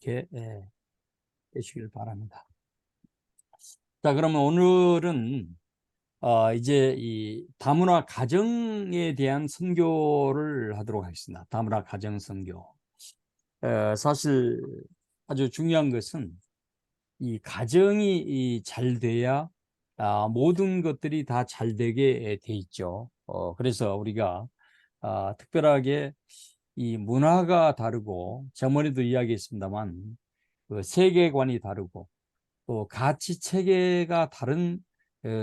이렇게 되시길 바랍니다. 자, 그러면 오늘은 이제 이 다문화 가정에 대한 선교를 하도록 하겠습니다. 다문화 가정 선교. 사실 아주 중요한 것은 이 가정이 잘 돼야 모든 것들이 다 잘 되게 돼 있죠. 그래서 우리가 특별하게 이 문화가 다르고 저번에도 이야기했습니다만 그 세계관이 다르고 또 가치 체계가 다른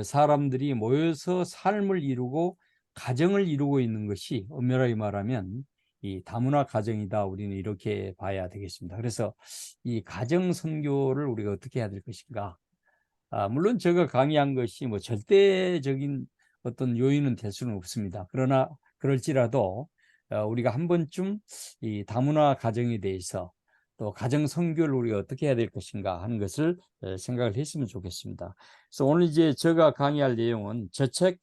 사람들이 모여서 삶을 이루고 가정을 이루고 있는 것이 엄밀하게 말하면 이 다문화 가정이다. 우리는 이렇게 봐야 되겠습니다. 그래서 이 가정 선교를 우리가 어떻게 해야 될 것인가? 물론 제가 강의한 것이 뭐 절대적인 어떤 요인은 될 수는 없습니다. 그러나 그럴지라도 우리가 한 번쯤 이 다문화 가정에 대해서 또 가정 선교를 우리가 어떻게 해야 될 것인가 하는 것을 생각을 했으면 좋겠습니다. 그래서 오늘 이제 제가 강의할 내용은 저 책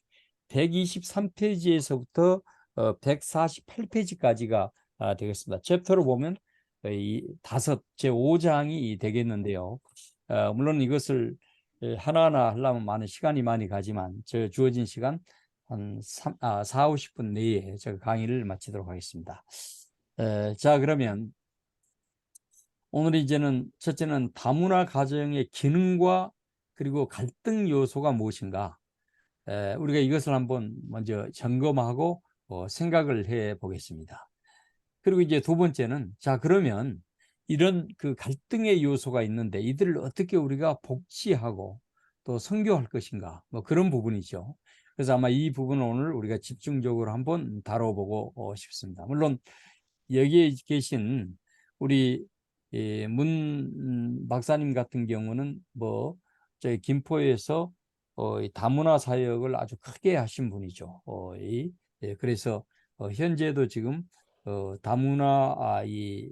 123페이지에서부터 148페이지까지가 되겠습니다. 챕터로 보면 이 제 5장이 되겠는데요. 물론 이것을 하나하나 하려면 많은 시간이 많이 가지만 저 주어진 시간 한 4, 50분 내에 제가 강의를 마치도록 하겠습니다. 자, 그러면 오늘 이제는 첫째는 다문화 가정의 기능과 그리고 갈등 요소가 무엇인가, 우리가 이것을 한번 먼저 점검하고 생각을 해 보겠습니다. 그리고 이제 두 번째는 자, 그러면 이런 그 갈등의 요소가 있는데 이들을 어떻게 우리가 복지하고 또 선교할 것인가, 뭐 그런 부분이죠. 그래서 아마 이 부분을 오늘 우리가 집중적으로 한번 다뤄보고 싶습니다. 물론 여기에 계신 우리 문 박사님 같은 경우는 뭐 저희 김포에서 이 다문화 사역을 아주 크게 하신 분이죠. 그래서 현재도 지금 다문화 이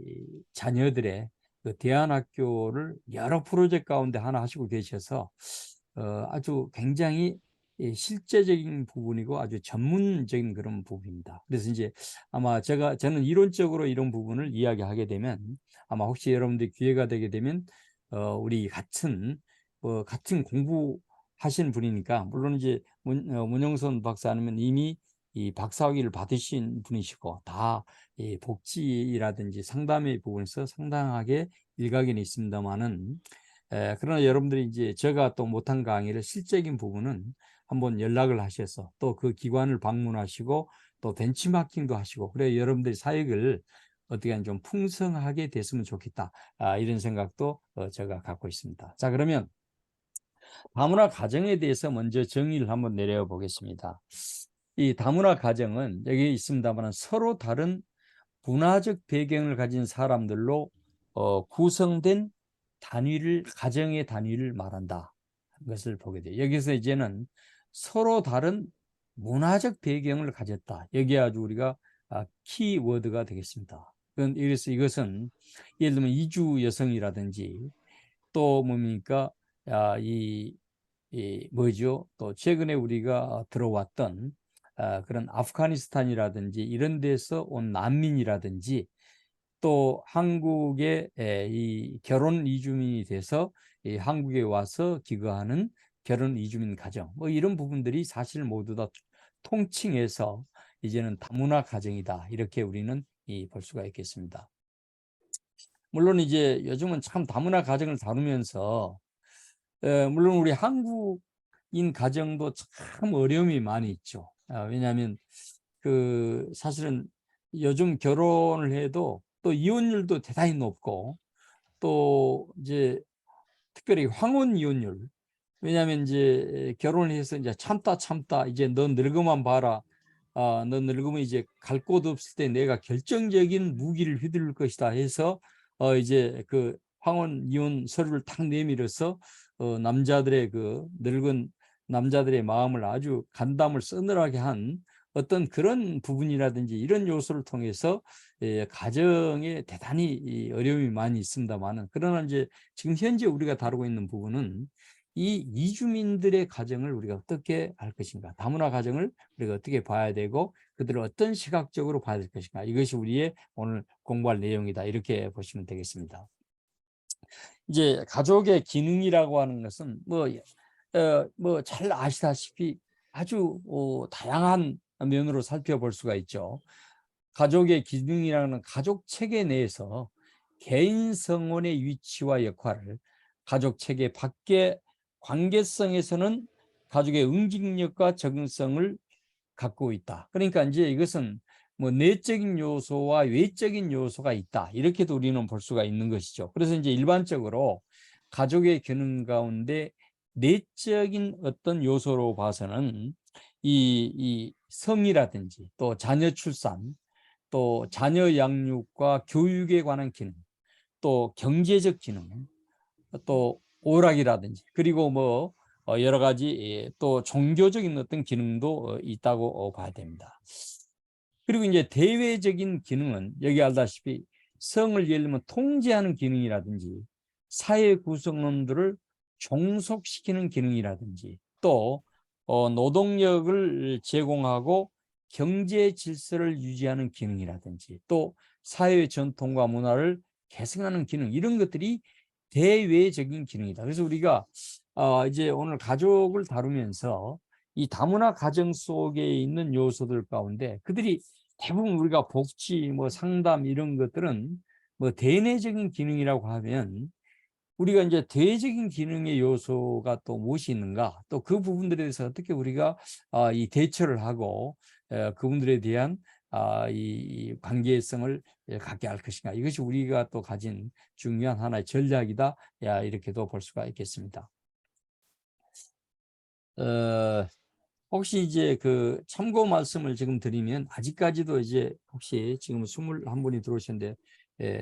자녀들의 그 대안학교를 여러 프로젝트 가운데 하나 하시고 계셔서 아주 굉장히 실제적인 부분이고 아주 전문적인 그런 부분입니다. 그래서 이제 아마 저는 이론적으로 이런 부분을 이야기하게 되면 아마 혹시 여러분들 기회가 되게 되면 우리 같은 공부하신 분이니까, 물론 이제 문영선 박사님은 이미 이 박사학위를 받으신 분이시고 다 이 복지라든지 상담의 부분에서 상당하게 일가견이 있습니다만은, 그러나 여러분들이 이제 제가 또 못한 강의를 실적인 부분은 한번 연락을 하셔서 또 그 기관을 방문하시고 또 벤치마킹도 하시고, 그래 여러분들이 사역을 어떻게 하면 좀 풍성하게 됐으면 좋겠다, 이런 생각도 제가 갖고 있습니다. 자, 그러면 다문화 가정에 대해서 먼저 정의를 한번 내려 보겠습니다. 이 다문화 가정은 여기 있습니다만 서로 다른 문화적 배경을 가진 사람들로 구성된 가정의 단위를 말한다 것을 보게 돼요. 여기서 이제는 서로 다른 문화적 배경을 가졌다, 여기 아주 우리가 키워드가 되겠습니다. 그래서 이것은 예를 들면 이주 여성이라든지 또 뭡니까 뭐죠, 또 최근에 우리가 들어왔던 그런 아프가니스탄이라든지 이런 데서 온 난민이라든지 또 한국에 이 결혼 이주민이 돼서 이 한국에 와서 기거하는 결혼 이주민 가정, 뭐 이런 부분들이 사실 모두 다 통칭해서 이제는 다문화 가정이다, 이렇게 우리는 볼 수가 있겠습니다. 물론 이제 요즘은 참 다문화 가정을 다루면서 물론 우리 한국인 가정도 참 어려움이 많이 있죠. 왜냐하면 그 사실은 요즘 결혼을 해도 또 이혼율도 대단히 높고, 또 이제 특별히 황혼 이혼율, 왜냐하면 이제 결혼을 해서 이제 참다 이제 너 늙으면 봐라, 너 늙으면 이제 갈 곳 없을 때 내가 결정적인 무기를 휘두를 것이다 해서 이제 그 황혼 이혼 서류를 탁 내밀어서 남자들의 그 늙은 남자들의 마음을 아주 간담을 서늘하게 한 어떤 그런 부분이라든지 이런 요소를 통해서 가정에 대단히 어려움이 많이 있습니다만은, 그러나 이제 지금 현재 우리가 다루고 있는 부분은 이 이주민들의 가정을 우리가 어떻게 할 것인가, 다문화 가정을 우리가 어떻게 봐야 되고 그들을 어떤 시각적으로 봐야 될 것인가, 이것이 우리의 오늘 공부할 내용이다, 이렇게 보시면 되겠습니다. 이제 가족의 기능이라고 하는 것은 뭐 잘 아시다시피 아주 다양한 면으로 살펴볼 수가 있죠. 가족의 기능이라는 가족 체계 내에서 개인 성원의 위치와 역할을, 가족 체계 밖의 관계성에서는 가족의 응징력과 적응성을 갖고 있다. 그러니까 이제 이것은 뭐 내적인 요소와 외적인 요소가 있다. 이렇게도 우리는 볼 수가 있는 것이죠. 그래서 이제 일반적으로 가족의 기능 가운데 내적인 어떤 요소로 봐서는 이 성이라든지 또 자녀 출산, 또 자녀 양육과 교육에 관한 기능, 또 경제적 기능, 또 오락이라든지, 그리고 뭐 여러 가지 또 종교적인 어떤 기능도 있다고 봐야 됩니다. 그리고 이제 대외적인 기능은 여기 알다시피 성을 예를 들면 통제하는 기능이라든지 사회 구성원들을 종속시키는 기능이라든지 또 노동력을 제공하고 경제 질서를 유지하는 기능이라든지 또 사회 전통과 문화를 계승하는 기능, 이런 것들이 대외적인 기능이다. 그래서 우리가 이제 오늘 가족을 다루면서 이 다문화 가정 속에 있는 요소들 가운데 그들이 대부분 우리가 복지, 뭐 상담 이런 것들은 뭐 대내적인 기능이라고 하면 우리가 이제 대외적인 기능의 요소가 또 무엇이 있는가, 또 그 부분들에 대해서 어떻게 우리가 이 대처를 하고 그분들에 대한 이 관계성을 갖게 할 것인가, 이것이 우리가 또 가진 중요한 하나의 전략이다, 이렇게도 볼 수가 있겠습니다. 혹시 이제 그 참고 말씀을 지금 드리면, 아직까지도 이제 혹시 지금 21분이 들어오셨는데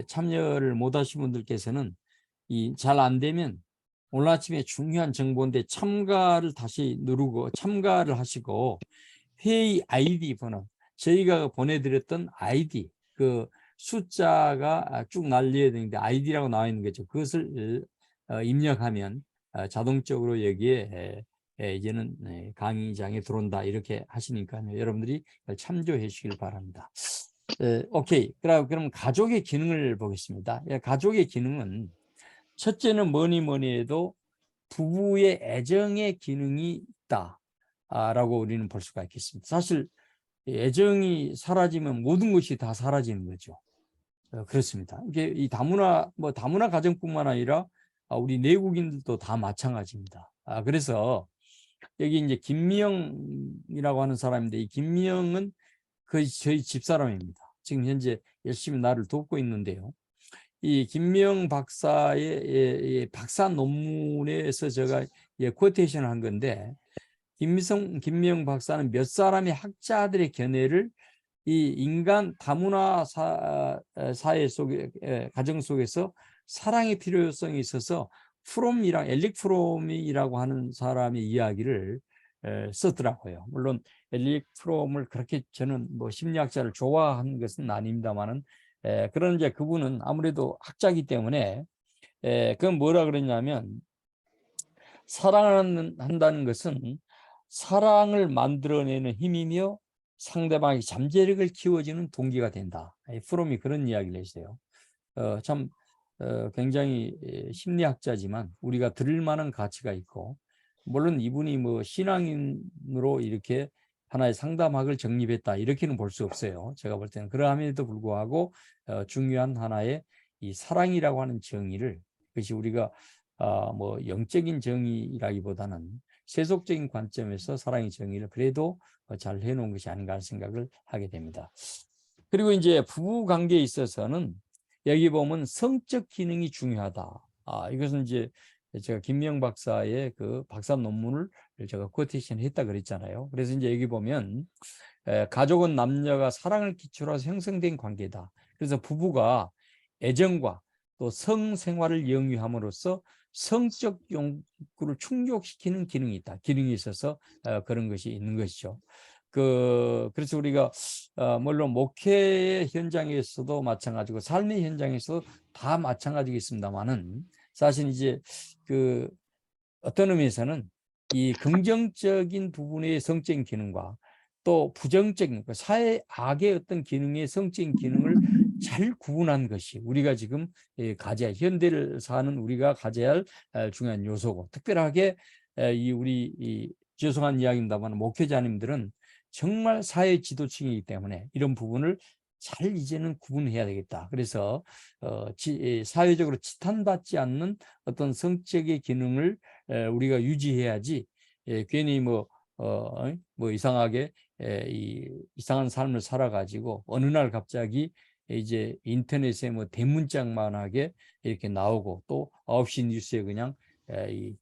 참여를 못 하신 분들께서는 이 잘 안 되면 오늘 아침에 중요한 정보인데 참가를 다시 누르고 참가를 하시고 회의 아이디 번호, 저희가 보내드렸던 아이디 그 숫자가 쭉 날려야 되는데 아이디라고 나와 있는 거죠. 그것을 입력하면 자동적으로 여기에 이제는 강의장에 들어온다 이렇게 하시니까요. 여러분들이 참조해 주시길 바랍니다. 오케이. 그럼 가족의 기능을 보겠습니다. 가족의 기능은 첫째는 뭐니 해도 부부의 애정의 기능이 있다라고 우리는 볼 수가 있겠습니다. 사실 애정이 사라지면 모든 것이 다 사라지는 거죠. 그렇습니다. 이게 이 다문화 가정뿐만 아니라 우리 내국인들도 다 마찬가지입니다. 그래서 여기 이제 김미영이라고 하는 사람인데, 이 김미영은 거의 저희 집사람입니다. 지금 현재 열심히 나를 돕고 있는데요. 이 김미영 박사의 박사 논문에서 제가 쿼테이션을 한 건데, 김미영 박사는 몇 사람의 학자들의 견해를 이 인간 다문화 사회 속에 가정 속에서 사랑의 필요성이 있어서 엘릭 프롬이라고 하는 사람의 이야기를 썼더라고요. 물론 엘릭 프롬을 그렇게 저는 뭐 심리학자를 좋아하는 것은 아닙니다만은 그런 이제 그분은 아무래도 학자이기 때문에 그건 뭐라 그랬냐면, 사랑한다는 것은 사랑을 만들어내는 힘이며 상대방의 잠재력을 키워주는 동기가 된다. 프롬이 그런 이야기를 했어요. 참 굉장히 심리학자지만 우리가 들을 만한 가치가 있고, 물론 이분이 뭐 신앙인으로 이렇게 하나의 상담학을 정립했다 이렇게는 볼 수 없어요. 제가 볼 때는. 그러함에도 불구하고 중요한 하나의 이 사랑이라고 하는 정의를, 그것이 우리가 뭐 영적인 정의라기보다는 세속적인 관점에서 사랑의 정의를 그래도 잘 해놓은 것이 아닌가 하는 생각을 하게 됩니다. 그리고 이제 부부 관계에 있어서는 여기 보면 성적 기능이 중요하다. 이것은 이제 제가 김미영 박사의 그 박사 논문을 제가 쿼테이션 했다 그랬잖아요. 그래서 이제 여기 보면 가족은 남녀가 사랑을 기초로 해서 형성된 관계다. 그래서 부부가 애정과 또 성생활을 영위함으로써 성적 욕구를 충족시키는 기능이 있다. 기능이 있어서 그런 것이 있는 것이죠. 그래서 우리가 물론 목회의 현장에서도 마찬가지고 삶의 현장에서 다 마찬가지겠습니다만은, 사실 이제 그 어떤 의미에서는 이 긍정적인 부분의 성적인 기능과 또 부정적인 사회 악의 어떤 기능의 성적인 기능을 잘 구분한 것이 우리가 지금 가져야 현대를 사는 우리가 가져야 할 중요한 요소고, 특별하게 우리 죄송한 이야기입니다만 목회자님들은 정말 사회 지도층이기 때문에 이런 부분을 잘 이제는 구분해야 되겠다. 그래서 사회적으로 치탄받지 않는 어떤 성적의 기능을 우리가 유지해야지, 괜히 뭐 이상하게 이상한 삶을 살아가지고 어느 날 갑자기 이제 인터넷에 뭐 대문짝만하게 이렇게 나오고 또 9시 뉴스에 그냥 이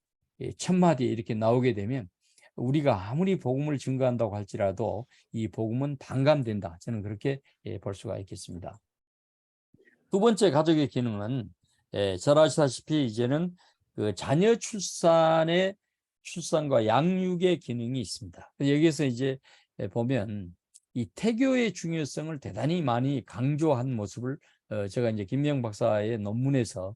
천마디 이렇게 나오게 되면 우리가 아무리 복음을 증거한다고 할지라도 이 복음은 반감된다. 저는 그렇게 볼 수가 있겠습니다. 두 번째 가족의 기능은 잘 아시다시피 이제는 그 자녀 출산과 양육의 기능이 있습니다. 여기에서 이제 보면 이 태교의 중요성을 대단히 많이 강조한 모습을 제가 이제 김명 박사의 논문에서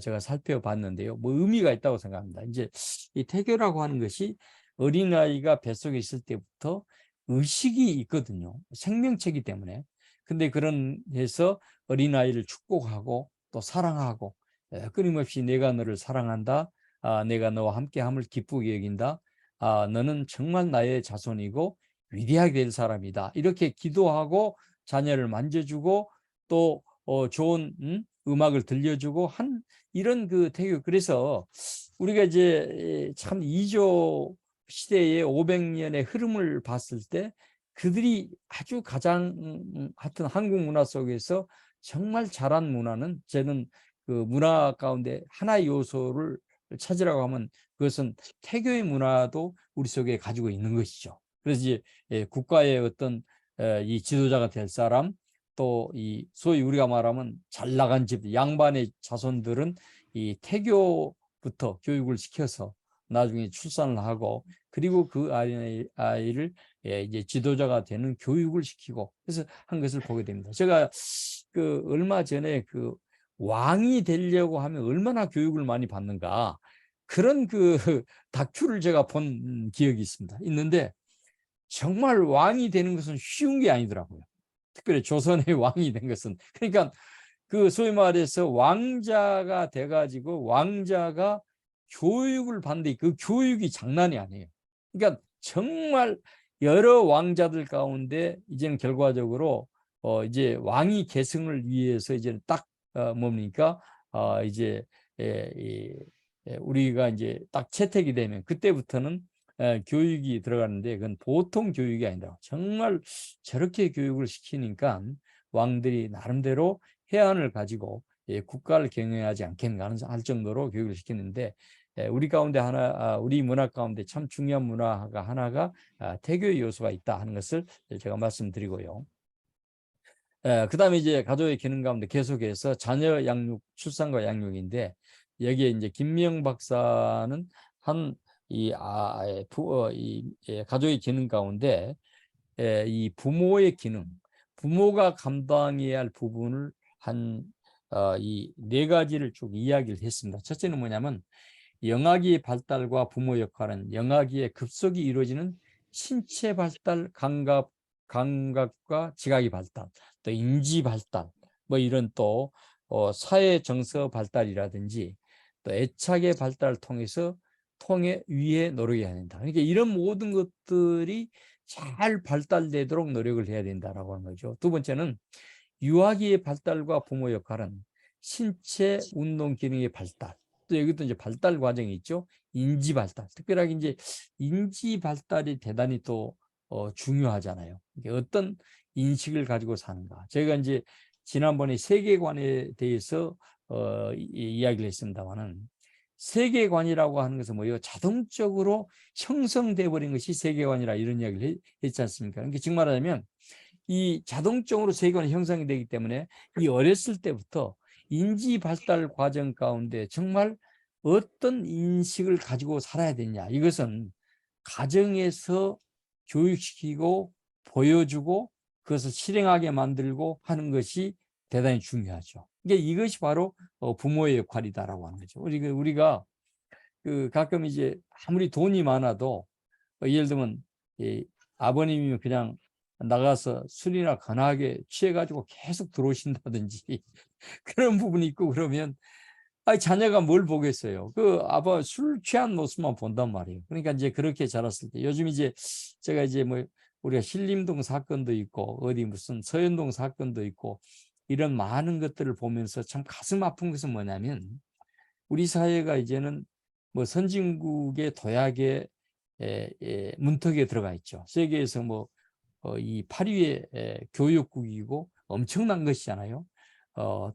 제가 살펴봤는데요. 뭐 의미가 있다고 생각합니다. 이제 이 태교라고 하는 것이 어린아이가 뱃속에 있을 때부터 의식이 있거든요. 생명체이기 때문에. 근데 그런 해서 어린아이를 축복하고 또 사랑하고 끊임없이 내가 너를 사랑한다. 내가 너와 함께함을 기쁘게 여긴다. 너는 정말 나의 자손이고 위대하게 될 사람이다. 이렇게 기도하고 자녀를 만져주고 또 좋은 음악을 들려주고 한 이런 그 태교. 그래서 우리가 이제 참 이조 시대의 500년의 흐름을 봤을 때 그들이 아주 가장 하여튼 한국 문화 속에서 정말 잘한 문화는, 저는 그 문화 가운데 하나의 요소를 찾으라고 하면 그것은 태교의 문화도 우리 속에 가지고 있는 것이죠. 그래서 이제 국가의 어떤 이 지도자가 될 사람, 또 이 소위 우리가 말하면 잘 나간 집 양반의 자손들은 이 태교부터 교육을 시켜서 나중에 출산을 하고, 그리고 그 아이를 이제 지도자가 되는 교육을 시키고 그래서 한 것을 보게 됩니다. 제가 그 얼마 전에 그 왕이 되려고 하면 얼마나 교육을 많이 받는가, 그런 그 다큐를 제가 본 기억이 있는데 정말 왕이 되는 것은 쉬운 게 아니더라고요. 특별히 조선의 왕이 된 것은. 그러니까 그 소위 말해서 왕자가 돼가지고 왕자가 교육을 받는데 그 교육이 장난이 아니에요. 그러니까 정말 여러 왕자들 가운데 이제는 결과적으로 이제 왕위 계승을 위해서 이제 딱 뭡니까 이제 우리가 이제 딱 채택이 되면 그때부터는 교육이 들어가는데 그건 보통 교육이 아니다. 정말 저렇게 교육을 시키니까 왕들이 나름대로 해안을 가지고 국가를 경영하지 않겠는가 할 정도로 교육을 시키는데, 우리 가운데 우리 문화 가운데 참 중요한 문화가 하나가 태교의 요소가 있다 하는 것을 제가 말씀드리고요. 그다음에 이제 가족의 기능 가운데 계속해서 자녀 양육, 출산과 양육인데, 여기에 이제 김미영 박사는 가족의 기능 가운데 이 부모의 기능, 부모가 감당해야 할 부분을 이 네 가지를 쭉 이야기를 했습니다. 첫째는 뭐냐면 영아기의 발달과 부모 역할은 영아기에 급속히 이루어지는 신체 발달, 감각과 지각의 발달, 또 인지 발달, 뭐 이런 또 사회 정서 발달이라든지 또 애착의 발달을 통해서 위에 노력해야 된다. 그러니까 이런 모든 것들이 잘 발달되도록 노력을 해야 된다라고 하는 거죠. 두 번째는 유아기의 발달과 부모 역할은 신체 운동 기능의 발달, 또 여기도 이제 발달 과정이 있죠. 인지 발달, 특별하게 이제 인지 발달이 대단히 또 중요하잖아요. 이게 어떤 인식을 가지고 사는가. 제가 이제 지난번에 세계관에 대해서 이야기를 했습니다만은, 세계관이라고 하는 것은 뭐예요? 자동적으로 형성돼 버린 것이 세계관이라 이런 이야기를 했지 않습니까? 그러니까 지금 말하자면 이 자동적으로 세계관이 형성이 되기 때문에 이 어렸을 때부터 인지 발달 과정 가운데 정말 어떤 인식을 가지고 살아야 되냐, 이것은 가정에서 교육시키고 보여주고 그것을 실행하게 만들고 하는 것이 대단히 중요하죠. 그러니까 이것이 바로 부모의 역할이다라고 하는 거죠. 우리가 그 가끔 이제 아무리 돈이 많아도 예를 들면 아버님이 그냥 나가서 술이나 건하게 취해가지고 계속 들어오신다든지 그런 부분이 있고 그러면 자녀가 뭘 보겠어요. 그 아빠 술 취한 모습만 본단 말이에요. 그러니까 이제 그렇게 자랐을 때 요즘 이제 제가 이제 뭐 우리가 신림동 사건도 있고 어디 무슨 서현동 사건도 있고 이런 많은 것들을 보면서 참 가슴 아픈 것은 뭐냐면 우리 사회가 이제는 뭐 선진국의 도약의 문턱에 들어가 있죠. 세계에서 뭐 이 8위의 교육국이고 엄청난 것이잖아요.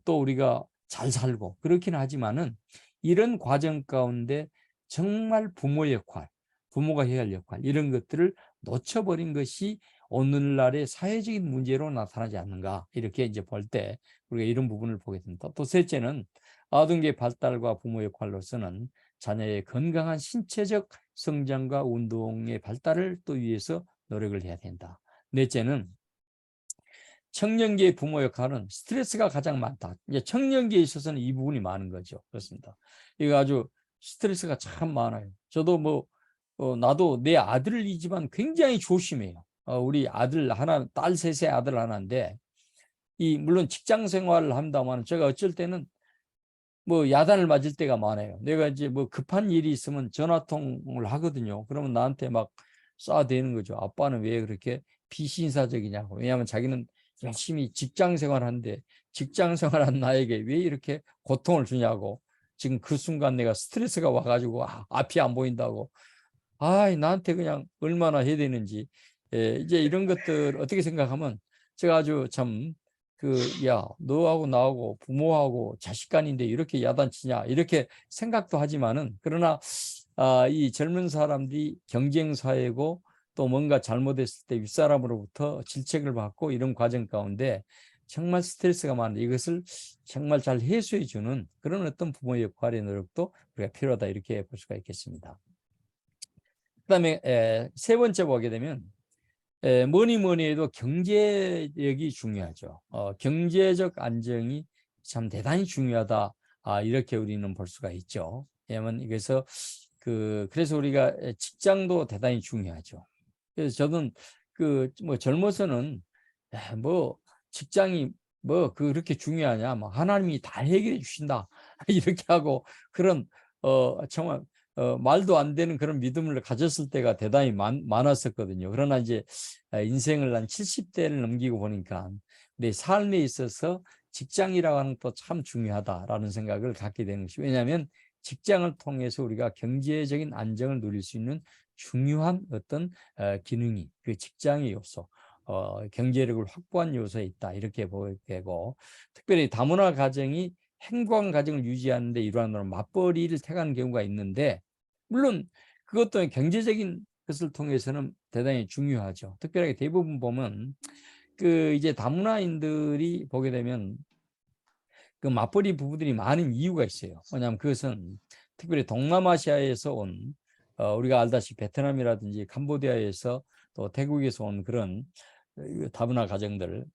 또 우리가 잘 살고 그렇긴 하지만은 이런 과정 가운데 정말 부모 역할, 부모가 해야 할 역할 이런 것들을 놓쳐버린 것이 오늘날의 사회적인 문제로 나타나지 않는가 이렇게 이제 볼 때 우리가 이런 부분을 보게 됩니다. 또 셋째는 아동의 발달과 부모 역할로서는 자녀의 건강한 신체적 성장과 운동의 발달을 또 위해서 노력을 해야 된다. 넷째는 청년기의 부모 역할은 스트레스가 가장 많다. 이제 청년기에 있어서는 이 부분이 많은 거죠. 그렇습니다. 이거 아주 스트레스가 참 많아요. 저도 뭐 나도 내 아들이지만 굉장히 조심해요. 우리 아들 하나, 딸 셋의 아들 하나인데 물론 직장 생활을 한다면 제가 어쩔 때는 뭐 야단을 맞을 때가 많아요. 내가 이제 뭐 급한 일이 있으면 전화통을 하거든요. 그러면 나한테 막 쏴대는 거죠. 아빠는 왜 그렇게 비신사적이냐고. 왜냐하면 자기는 열심히 직장 생활하는데 직장 생활한 나에게 왜 이렇게 고통을 주냐고. 지금 그 순간 내가 스트레스가 와가지고 앞이 안 보인다고. 나한테 그냥 얼마나 해야 되는지. 이제 이런 것들 어떻게 생각하면 제가 아주 참 야, 너하고 나하고 부모하고 자식 간인데 이렇게 야단치냐 이렇게 생각도 하지만은 그러나 이 젊은 사람들이 경쟁 사회고 또 뭔가 잘못했을 때 윗사람으로부터 질책을 받고 이런 과정 가운데 정말 스트레스가 많은데 이것을 정말 잘 해소해 주는 그런 어떤 부모의 역할의 노력도 우리가 필요하다 이렇게 볼 수가 있겠습니다. 그다음에 세 번째 보게 되면 뭐니 해도 경제력이 중요하죠. 경제적 안정이 참 대단히 중요하다. 이렇게 우리는 볼 수가 있죠. 왜냐하면 이게서 그래서 우리가 직장도 대단히 중요하죠. 그래서 저는 뭐 젊어서는 뭐 직장이 뭐 그렇게 중요하냐, 뭐 하나님이 다 해결해 주신다 이렇게 하고 그런 정말 말도 안 되는 그런 믿음을 가졌을 때가 대단히 많았었거든요. 그러나 이제 인생을 한 70대를 넘기고 보니까 내 삶에 있어서 직장이라고 하는 것도 참 중요하다라는 생각을 갖게 되는 것이 왜냐하면 직장을 통해서 우리가 경제적인 안정을 누릴 수 있는 중요한 어떤 기능이 그 직장의 요소, 경제력을 확보한 요소에 있다 이렇게 보게 되고 특별히 다문화 가정이 행복한 가정을 유지하는 데 일환으로 맞벌이를 택하는 경우가 있는데 물론 그것도 경제적인 것을 통해서는 대단히 중요하죠. 특별하게 대부분 보면 이제 다문화인들이 보게 되면 그 맞벌이 부부들이 많은 이유가 있어요. 왜냐하면 그것은 특별히 동남아시아에서 온 우리가 알다시피 베트남이라든지 캄보디아에서 또 태국에서 온 그런 다문화 가정들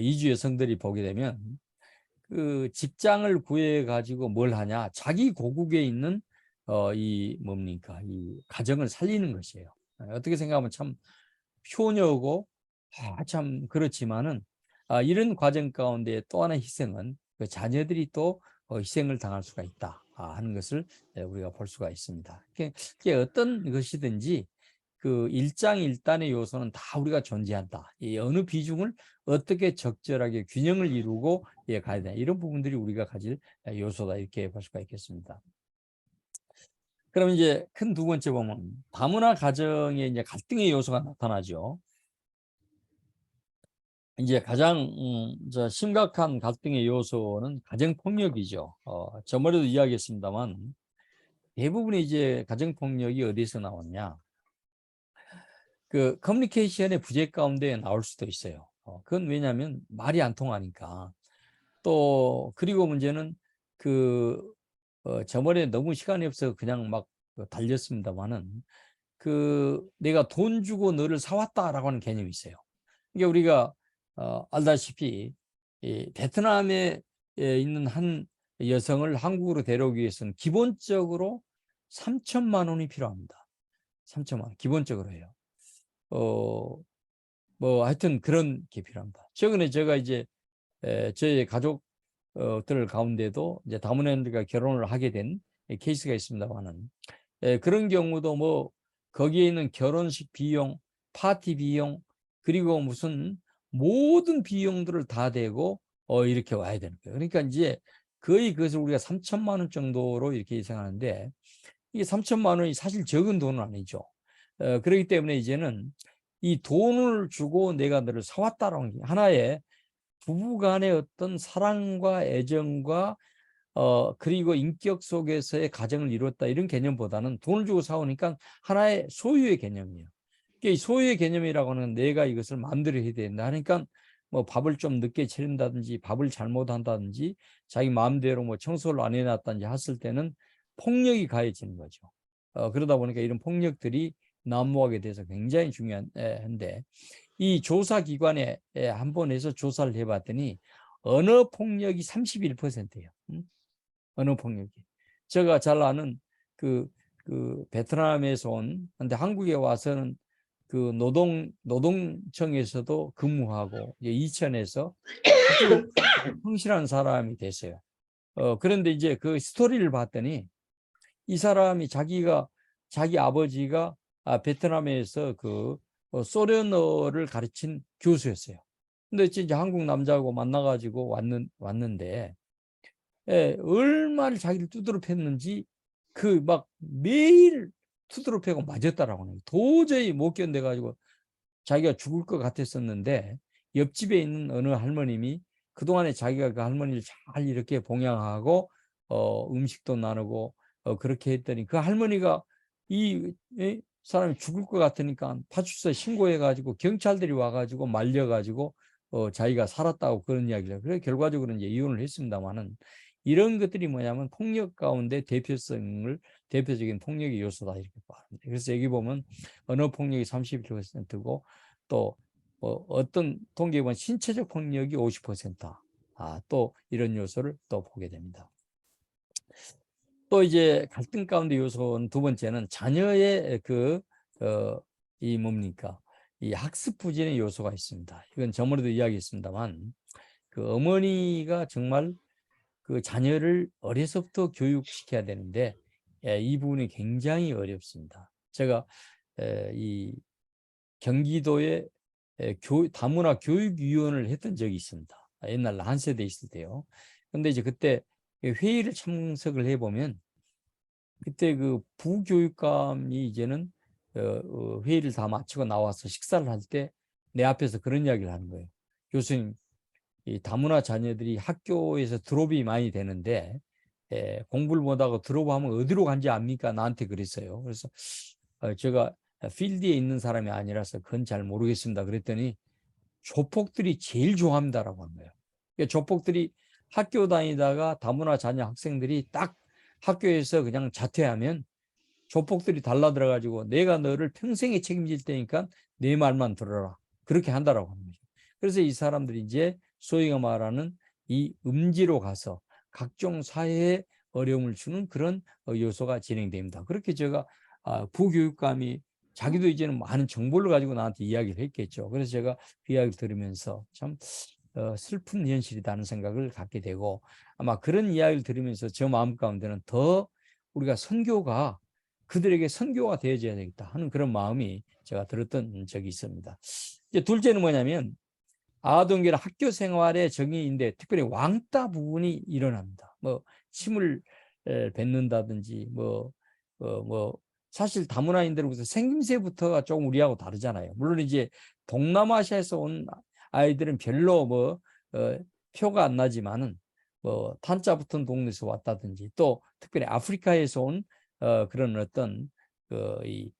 이주 여성들이 보게 되면 직장을 구해 가지고 뭘 하냐 자기 고국에 있는 이 가정을 살리는 것이에요. 어떻게 생각하면 참 효녀고 참 그렇지만은 이런 과정 가운데 또 하나의 희생은 그 자녀들이 또 희생을 당할 수가 있다 하는 것을 우리가 볼 수가 있습니다. 그게 어떤 것이든지 일장일단의 요소는 다 우리가 존재한다. 이 어느 비중을 어떻게 적절하게 균형을 이루고 가야 되나 이런 부분들이 우리가 가질 요소다 이렇게 볼 수가 있겠습니다. 그럼 이제 큰 두 번째 보면 다문화 가정에 이제 갈등의 요소가 나타나죠. 이제 가장 심각한 갈등의 요소는 가정폭력이죠. 저번에도 이야기했습니다만 대부분의 이제 가정폭력이 어디서 나오냐? 커뮤니케이션의 부재 가운데 나올 수도 있어요. 그건 왜냐하면 말이 안 통하니까. 또 그리고 문제는 저번에 너무 시간이 없어서 그냥 막 달렸습니다만은 내가 돈 주고 너를 사왔다라고 하는 개념이 있어요. 이게 우리가 알다시피 베트남에 있는 한 여성을 한국으로 데려오기 위해서는 기본적으로 3천만 원이 필요합니다. 3천만 원 기본적으로 해요. 뭐 하여튼 그런 게 필요합니다. 최근에 제가 이제 저희 가족들 가운데도 이제 다문화인들과 결혼을 하게 된 케이스가 있습니다만은 그런 경우도 뭐 거기에 있는 결혼식 비용, 파티 비용, 그리고 무슨 모든 비용들을 다 대고 이렇게 와야 되는 거예요. 그러니까 이제 거의 그것을 우리가 3천만 원 정도로 이렇게 예상하는데 이게 3천만 원이 사실 적은 돈은 아니죠. 그렇기 때문에 이제는 이 돈을 주고 내가 너를 사왔다라는 게 하나의 부부 간의 어떤 사랑과 애정과 그리고 인격 속에서의 가정을 이뤘다 이런 개념보다는 돈을 주고 사오니까 하나의 소유의 개념이에요. 이 소유의 개념이라고 하는 내가 이것을 마음대로 해야 된다. 그러니까 뭐 밥을 좀 늦게 차린다든지 밥을 잘못한다든지 자기 마음대로 뭐 청소를 안 해놨다든지 했을 때는 폭력이 가해지는 거죠. 그러다 보니까 이런 폭력들이 난무하게 돼서 굉장히 중요한데 이 조사기관에 한 번 해서 조사를 해봤더니 언어 폭력이 31%예요. 언어 폭력이. 제가 잘 아는 그 베트남에서 온, 근데 한국에 와서는 그 노동청에서도 근무하고 이천에서 아주 성실한 사람이 됐어요. 그런데 이제 그 스토리를 봤더니 이 사람이 자기 아버지가 베트남에서 그 소련어를 가르친 교수였어요. 근데 이제 한국 남자하고 만나가지고 왔는데 얼마나 자기를 두드러 팼는지 그 막 매일 두드러 패고 맞았다라고 하는 거예요. 도저히 못 견뎌가지고 자기가 죽을 것 같았었는데 옆집에 있는 어느 할머님이 그동안에 자기가 그 할머니를 잘 이렇게 봉양하고 음식도 나누고 그렇게 했더니 그 할머니가 이 사람이 죽을 것 같으니까 파출소에 신고해가지고 경찰들이 와가지고 말려가지고 자기가 살았다고 그런 이야기를 해요. 그래서 결과적으로 이제 이혼을 했습니다만은 이런 것들이 뭐냐면 폭력 가운데 대표적인 폭력의 요소다 이렇게 말합니다. 그래서 여기 보면 언어 폭력이 31%고 또 어떤 통계에 보면 신체적 폭력이 50%. 또 이런 요소를 또 보게 됩니다. 또 이제 갈등 가운데 요소는 두 번째는 자녀의 이 뭡니까? 이 학습 부진의 요소가 있습니다. 이건 저번에도 이야기했습니다만 그 어머니가 정말 그 자녀를 어려서부터 교육시켜야 되는데 이 부분이 굉장히 어렵습니다. 제가 이 경기도에 다문화 교육위원을 했던 적이 있습니다. 옛날 한 세대 있을 때요. 근데 이제 그때 회의를 참석을 해보면 그때 그 부교육감이 이제는 회의를 다 마치고 나와서 식사를 할 때 내 앞에서 그런 이야기를 하는 거예요. 교수님, 이 다문화 자녀들이 학교에서 드롭이 많이 되는데 공부를 못하고 드롭하면 어디로 간지 압니까? 나한테 그랬어요. 그래서 제가 필드에 있는 사람이 아니라서 그건 잘 모르겠습니다. 그랬더니 조폭들이 제일 좋아합니다라고 한 거예요. 그러니까 조폭들이 학교 다니다가 다문화 자녀 학생들이 딱 학교에서 그냥 자퇴하면 조폭들이 달라들어가지고 내가 너를 평생에 책임질 테니까 내 말만 들어라. 그렇게 한다라고 하는 거죠. 그래서 이 사람들이 이제 소위가 말하는 이 음지로 가서 각종 사회에 어려움을 주는 그런 요소가 진행됩니다. 그렇게 제가 부교육감이 자기도 이제는 많은 정보를 가지고 나한테 이야기를 했겠죠. 그래서 제가 그 이야기를 들으면서 참 슬픈 현실이라는 생각을 갖게 되고 아마 그런 이야기를 들으면서 저 마음 가운데는 더 우리가 선교가 그들에게 선교가 되어져야 되겠다 하는 그런 마음이 제가 들었던 적이 있습니다. 이제 둘째는 뭐냐면 아동기나 학교 생활의 정의인데 특별히 왕따 부분이 일어납니다. 뭐 침을 뱉는다든지 뭐 사실 다문화인들로부터 생김새부터가 조금 우리하고 다르잖아요. 물론 이제 동남아시아에서 온 아이들은 별로 표가 안 나지만은 뭐 탄자 붙은 동네에서 왔다든지 또 특별히 아프리카에서 온 그런 어떤 이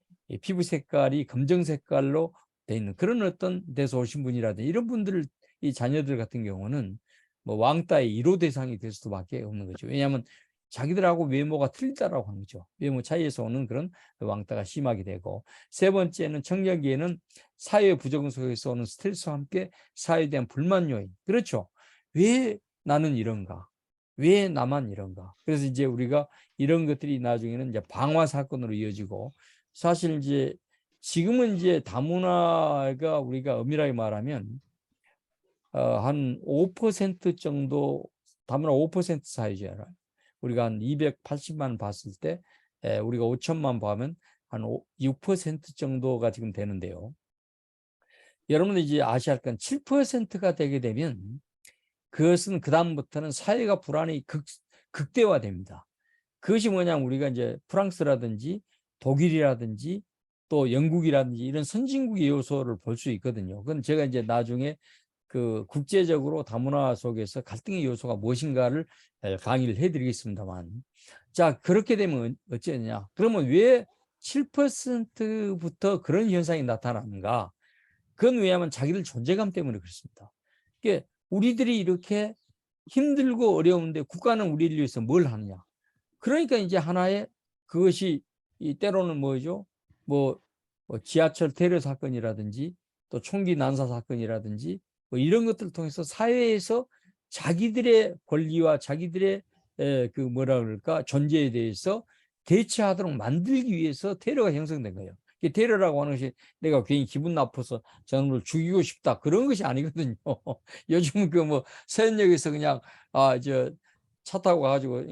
피부 색깔이 검정 색깔로 돼 있는 그런 어떤 데서 오신 분이라든지 이런 분들 이 자녀들 같은 경우는 뭐 왕따의 1호 대상이 될 수밖에 없는 거죠. 왜냐하면 자기들하고 외모가 틀리다라고 하는 거죠. 외모 차이에서 오는 그런 왕따가 심하게 되고 세 번째는 청년기에는 사회 부적응 속에서 오는 스트레스와 함께 사회에 대한 불만 요인. 그렇죠. 왜 나는 이런가? 왜 나만 이런가? 그래서 이제 우리가 이런 것들이 나중에는 이제 방화 사건으로 이어지고 사실 이제 지금은 이제 다문화가 우리가 엄밀하게 말하면 한 5% 정도, 다문화 5% 사이즈잖아요. 우리가 한 280만 봤을 때 우리가 5천만 보면 한 6% 정도가 지금 되는데요. 여러분들 이제 아셔야 할 건 7%가 되게 되면 그것은 그다음부터는 사회가 불안이 극대화됩니다. 그것이 뭐냐면 우리가 이제 프랑스라든지 독일이라든지 또 영국이라든지 이런 선진국의 요소를 볼 수 있거든요. 그건 제가 이제 나중에 그 국제적으로 다문화 속에서 갈등의 요소가 무엇인가를 강의를 해드리겠습니다만, 자, 그렇게 되면 어쩌냐? 그러면 왜 7%부터 그런 현상이 나타나는가? 그건 왜냐하면 자기들 존재감 때문에 그렇습니다. 그러니까 우리들이 이렇게 힘들고 어려운데 국가는 우리를 위해서 뭘 하느냐? 그러니까 이제 하나의 그것이 때로는 뭐죠? 뭐 지하철 테러 사건이라든지 또 총기 난사 사건이라든지 뭐 이런 것들을 통해서 사회에서 자기들의 권리와 자기들의 그 뭐라 그럴까 존재에 대해서 대처하도록 만들기 위해서 테러가 형성된 거예요. 테러라고 하는 것이 내가 괜히 기분 나빠서 저놈을 죽이고 싶다 그런 것이 아니거든요. 요즘은 그 뭐 서현역에서 그냥 저 차 타고 가지고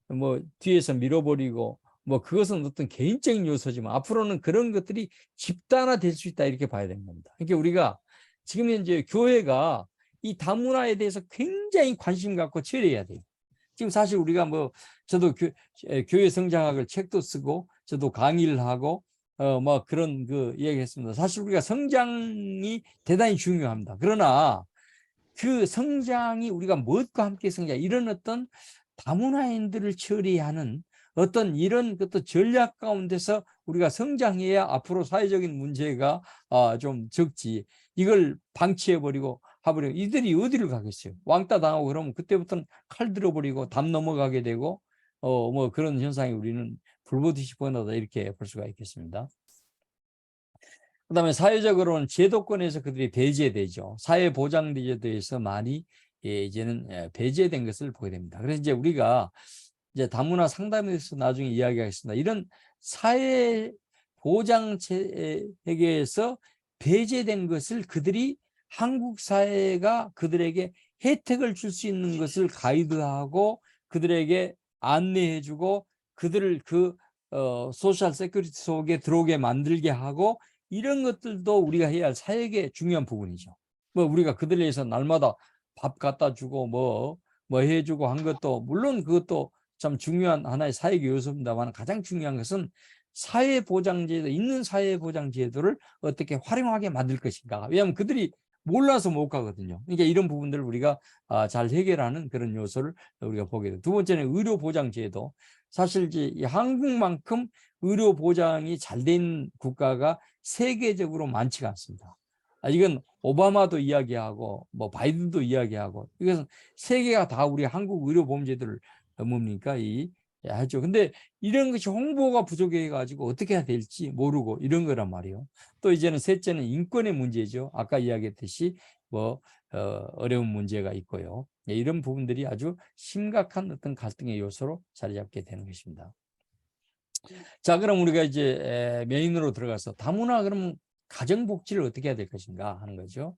뭐 뒤에서 밀어버리고 뭐 그것은 어떤 개인적인 요소지만 앞으로는 그런 것들이 집단화 될 수 있다 이렇게 봐야 되는 겁니다. 그러니까 우리가 지금 현재 교회가 이 다문화에 대해서 굉장히 관심 갖고 처리해야 돼요. 지금 사실 우리가 뭐 저도 교회 성장학을 책도 쓰고 저도 강의를 하고 뭐 그런 그 이야기했습니다. 사실 우리가 성장이 대단히 중요합니다. 그러나 그 성장이 우리가 무엇과 함께 성장, 이런 어떤 다문화인들을 처리하는 어떤 이런 것도 전략 가운데서 우리가 성장해야 앞으로 사회적인 문제가 좀 적지. 이걸 방치해버리고 하버리고 이들이 어디를 가겠어요? 왕따 당하고 그러면 그때부터는 칼 들어버리고 담 넘어가게 되고 뭐 그런 현상이 우리는 불보듯이 보인다 이렇게 볼 수가 있겠습니다. 그다음에 사회적으로는 제도권에서 그들이 배제되죠. 사회보장제도에서 많이 이제는 배제된 것을 보게 됩니다. 그래서 이제 우리가 이제 다문화 상담에 대해서 나중에 이야기하겠습니다. 이런 사회보장 체계에서 배제된 것을 그들이 한국 사회가 그들에게 혜택을 줄 수 있는 것을 가이드하고 그들에게 안내해주고 그들을 그 소셜 세큐리티 속에 들어오게 만들게 하고 이런 것들도 우리가 해야 할 사회의 중요한 부분이죠. 뭐 우리가 그들에 의해서 날마다 밥 갖다 주고 뭐 해주고 한 것도 물론 그것도 참 중요한 하나의 사회적 요소입니다만 가장 중요한 것은 사회보장제도 있는 사회보장제도를 어떻게 활용하게 만들 것인가. 왜냐하면 그들이 몰라서 못 가거든요. 그러니까 이런 부분들을 우리가 잘 해결하는 그런 요소를 우리가 보게 돼요. 두 번째는 의료보장제도. 사실 이제 한국만큼 의료보장이 잘 된 국가가 세계적으로 많지가 않습니다. 이건 오바마도 이야기하고 뭐 바이든도 이야기하고 이것은 세계가 다 우리 한국 의료보험제도를 뭡니까 하죠. 근데 이런 것이 홍보가 부족해 가지고 어떻게 해야 될지 모르고 이런 거란 말이에요. 또 이제는 셋째는 인권의 문제죠. 아까 이야기했듯이 뭐 어려운 문제가 있고요. 이런 부분들이 아주 심각한 어떤 갈등의 요소로 자리 잡게 되는 것입니다. 자, 그럼 우리가 이제 메인으로 들어가서 다문화 그러면 가정복지를 어떻게 해야 될 것인가 하는 거죠.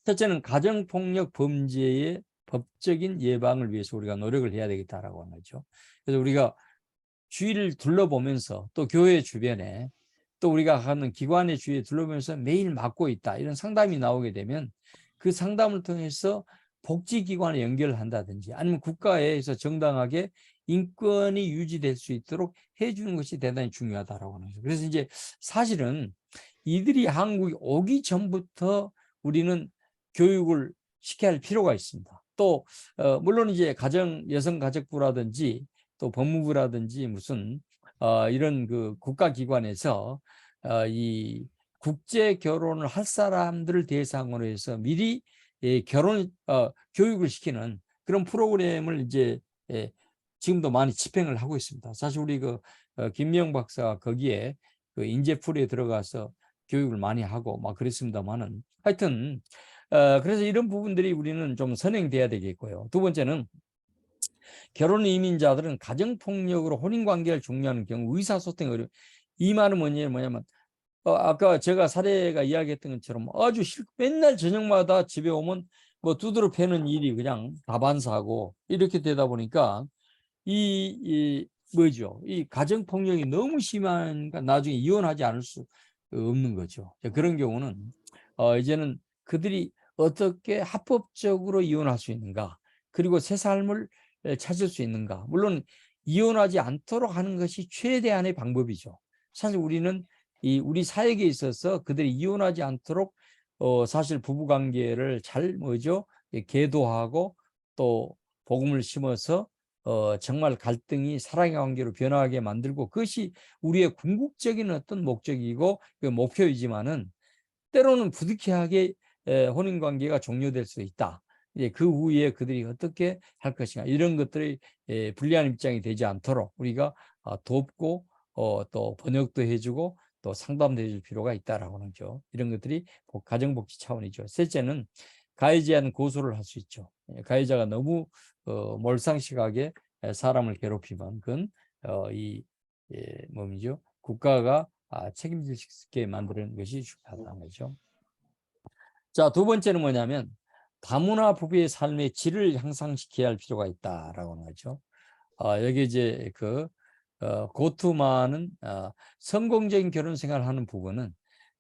첫째는 가정폭력 범죄의 법적인 예방을 위해서 우리가 노력을 해야 되겠다라고 하는 거죠. 그래서 우리가 주위를 둘러보면서 또 교회 주변에 또 우리가 하는 기관의 주위에 둘러보면서 매일 맡고 있다 이런 상담이 나오게 되면 그 상담을 통해서 복지기관에 연결을 한다든지 아니면 국가에서 정당하게 인권이 유지될 수 있도록 해주는 것이 대단히 중요하다라고 하는 거죠. 그래서 이제 사실은 이들이 한국에 오기 전부터 우리는 교육을 시켜야 할 필요가 있습니다. 또 물론 이제 여성가족부라든지 또 법무부라든지 무슨 이런 그 국가기관에서 이 국제 결혼을 할 사람들을 대상으로 해서 미리 결혼 교육을 시키는 그런 프로그램을 이제 지금도 많이 집행을 하고 있습니다. 사실 우리 그 김명 박사가 거기에 그 인재풀이에 들어가서 교육을 많이 하고 막 그랬습니다만은 하여튼 그래서 이런 부분들이 우리는 좀 선행돼야 되겠고요. 두 번째는 결혼 이민자들은 가정폭력으로 혼인관계를 종료하는 경우 의사소통이 어려워. 이 말은 뭐냐면 아까 제가 사례가 이야기했던 것처럼 아주 맨날 저녁마다 집에 오면 뭐 두드러 패는 일이 그냥 다반사고 이렇게 되다 보니까 이 뭐죠? 이 가정 폭력이 너무 심하니까 나중에 이혼하지 않을 수 없는 거죠. 그런 경우는 이제는 그들이 어떻게 합법적으로 이혼할 수 있는가, 그리고 새 삶을 찾을 수 있는가. 물론 이혼하지 않도록 하는 것이 최대한의 방법이죠. 사실 우리는 우리 사역에 있어서 그들이 이혼하지 않도록 사실 부부 관계를 잘 뭐죠? 계도하고 또 복음을 심어서 정말 갈등이 사랑의 관계로 변화하게 만들고, 그것이 우리의 궁극적인 어떤 목적이고 그 목표이지만은 때로는 부득이하게 혼인 관계가 종료될 수 있다. 이제 그 후에 그들이 어떻게 할 것인가, 이런 것들이 불리한 입장이 되지 않도록 우리가 돕고 또 번역도 해주고 또 상담도 해줄 필요가 있다라고 하는 거죠. 이런 것들이 가정복지 차원이죠. 셋째는 가해자는 고소를 할 수 있죠. 가해자가 너무 몰상식하게 사람을 괴롭히면 그건 이 몸이죠. 국가가 책임질 수 있게 만드는 것이 중요하다는 거죠. 자, 두 번째는 뭐냐면 다문화 부부의 삶의 질을 향상시켜야 할 필요가 있다라고 하는 거죠. 여기 이제 고투마는 성공적인 결혼 생활을 하는 부부는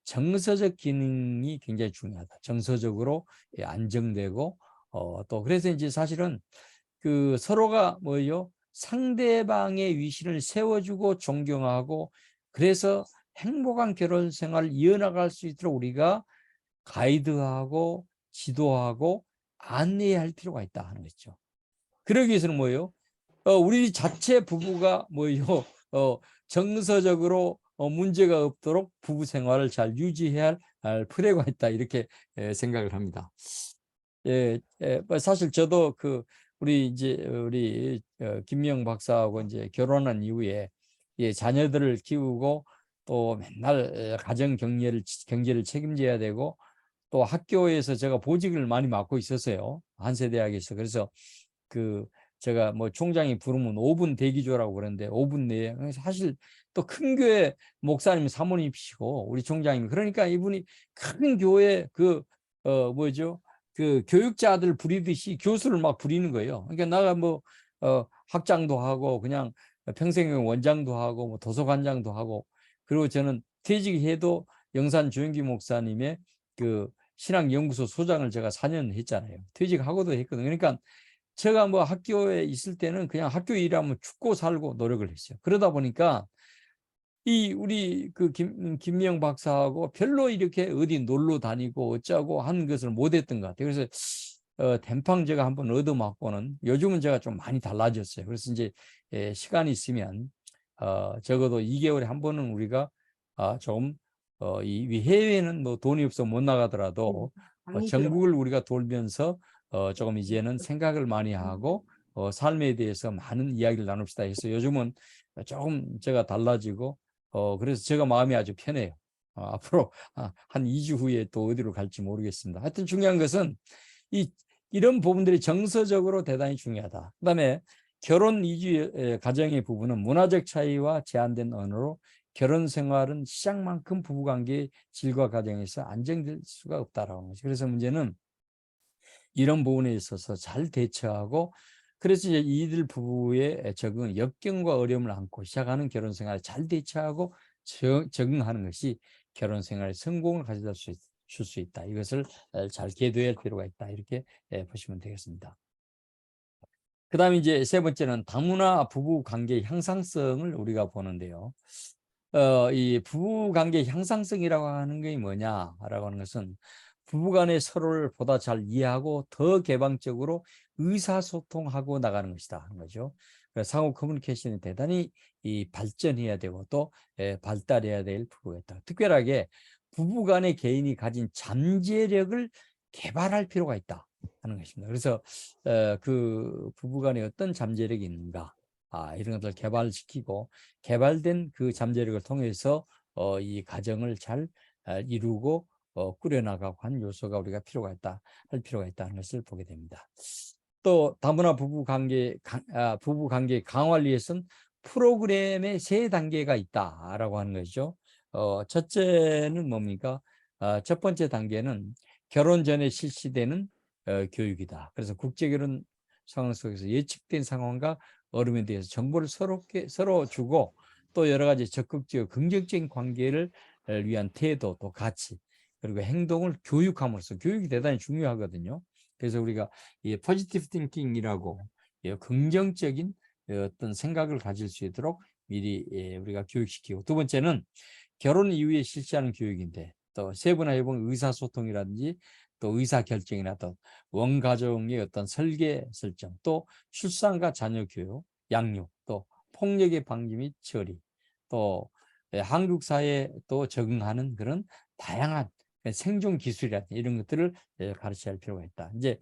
정서적 기능이 굉장히 중요하다. 정서적으로 안정되고 또 그래서 이제 사실은 그 서로가 뭐요? 상대방의 위신을 세워주고 존경하고, 그래서 행복한 결혼 생활을 이어나갈 수 있도록 우리가 가이드하고 지도하고 안내할 필요가 있다 하는 거죠. 그러기 위해서는 뭐예요? 우리 자체 부부가 뭐예요? 정서적으로 문제가 없도록 부부 생활을 잘 유지해야 할 필요가 있다, 이렇게 생각을 합니다. 뭐 사실 저도 우리 김명 박사하고 이제 결혼한 이후에 자녀들을 키우고 또 맨날 가정 경제를 책임져야 되고, 또 학교에서 제가 보직을 많이 맡고 있었어요. 한세대학에서. 그래서 제가 뭐 총장이 부르면 5분 대기조라고 그러는데 5분 내에, 사실 또 큰 교회 목사님 사모님이시고 우리 총장님, 그러니까 이분이 큰 교회 뭐죠? 교육자들 부리듯이 교수를 막 부리는 거예요. 그러니까 나가 뭐 학장도 하고 그냥 평생형 원장도 하고 뭐 도서관장도 하고, 그리고 저는 퇴직해도 영산 주영기 목사님의 신학연구소 소장을 제가 4년 했잖아요. 퇴직하고도 했거든요. 그러니까 제가 뭐 학교에 있을 때는 그냥 학교 일하면 죽고 살고 노력을 했어요. 그러다 보니까 우리 김명 박사하고 별로 이렇게 어디 놀러 다니고 어쩌고 하는 것을 못했던 것 같아요. 그래서 댐팡 제가 한번 얻어맞고는 요즘은 제가 좀 많이 달라졌어요. 그래서 이제 시간이 있으면 적어도 2개월에 한 번은 우리가 조금 이 해외는 뭐 돈이 없어 못 나가더라도 전국을 우리가 돌면서 조금 이제는 생각을 많이 하고 삶에 대해서 많은 이야기를 나눕시다 해서 요즘은 조금 제가 달라지고 그래서 제가 마음이 아주 편해요. 앞으로 한 2주 후에 또 어디로 갈지 모르겠습니다. 하여튼 중요한 것은 이런 부분들이 정서적으로 대단히 중요하다. 그다음에 결혼 이주 가정의 부부는 문화적 차이와 제한된 언어로 결혼 생활은 시작만큼 부부관계의 질과 가정에서 안정될 수가 없다라는 거죠. 그래서 문제는 이런 부분에 있어서 잘 대처하고, 그래서 이제 이들 부부의 역경과 어려움을 안고 시작하는 결혼 생활을 잘 대처하고 적응하는 것이 결혼 생활의 성공을 가져다 줄 수 있다. 이것을 잘 계도해야 할 필요가 있다. 이렇게 보시면 되겠습니다. 그 다음에 이제 세 번째는 다문화 부부 관계의 향상성을 우리가 보는데요. 이 부부 관계의 향상성이라고 하는 게 뭐냐라고 하는 것은 부부간에 서로를 보다 잘 이해하고 더 개방적으로 의사소통하고 나가는 것이다 하는 거죠. 그래서 상호 커뮤니케이션이 대단히 발전해야 되고 또 발달해야 될 부분이 있다. 특별하게 부부간의 개인이 가진 잠재력을 개발할 필요가 있다 하는 것입니다. 그래서 그 부부간에 어떤 잠재력이 있는가, 이런 것을 개발시키고 개발된 그 잠재력을 통해서 이 가정을 잘 이루고 꾸려나가고 한 요소가 우리가 할 필요가 있다는 것을 보게 됩니다. 또 다문화 부부 관계 강화를 위해서는 프로그램의 3단계가 있다라고 하는 것이죠. 첫째는 뭡니까? 첫 번째 단계는 결혼 전에 실시되는 교육이다. 그래서 국제결혼 상황 속에서 예측된 상황과 어려움에 대해서 정보를 서로 주고 또 여러 가지 적극적이고 긍정적인 관계를 위한 태도, 또 가치, 그리고 행동을 교육함으로써 교육이 대단히 중요하거든요. 그래서 우리가 이 포지티브 띵킹이라고 긍정적인 어떤 생각을 가질 수 있도록 미리 우리가 교육시키고, 두 번째는 결혼 이후에 실시하는 교육인데, 또 세 번이나 해보면 의사소통이라든지 또 의사결정이나 또 원가정의 어떤 설계 설정, 또 출산과 자녀 교육, 양육, 또 폭력의 방지 및 처리, 또 한국 사회에 또 적응하는 그런 다양한 생존 기술이라든지 이런 것들을 가르쳐야 할 필요가 있다. 이제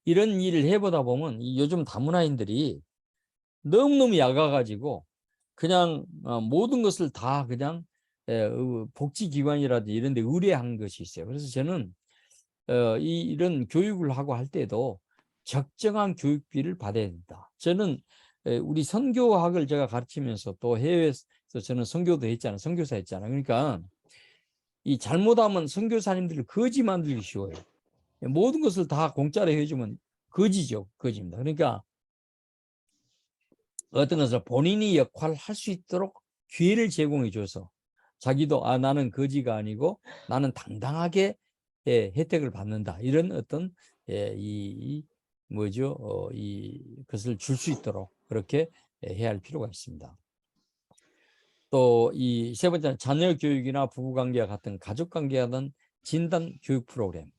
이런 일을 해보다 보면 요즘 다문화인들이 너무너무 얇아가지고 그냥 모든 것을 다 그냥 복지기관이라든지 이런 데 의뢰한 것이 있어요. 그래서 저는 이런 교육을 하고 할 때도 적정한 교육비를 받아야 된다. 저는 우리 선교학을 제가 가르치면서 또 해외에서 저는 선교도 했잖아요. 선교사 했잖아요. 그러니까 이 잘못하면 선교사님들을 거지 만들기 쉬워요. 모든 것을 다 공짜로 해주면 거지죠. 거지입니다. 그러니까 어떤 것을 본인이 역할을 할 수 있도록 기회를 제공해 줘서 자기도 나는 거지가 아니고 나는 당당하게 혜택을 받는다. 이런 어떤 이 뭐죠? 이 것을 줄 수 있도록 그렇게 해야 할 필요가 있습니다. 또 이 세 번째는 자녀 교육이나 부부 관계와 같은 가족 관계와 같은 진단 교육 프로그램,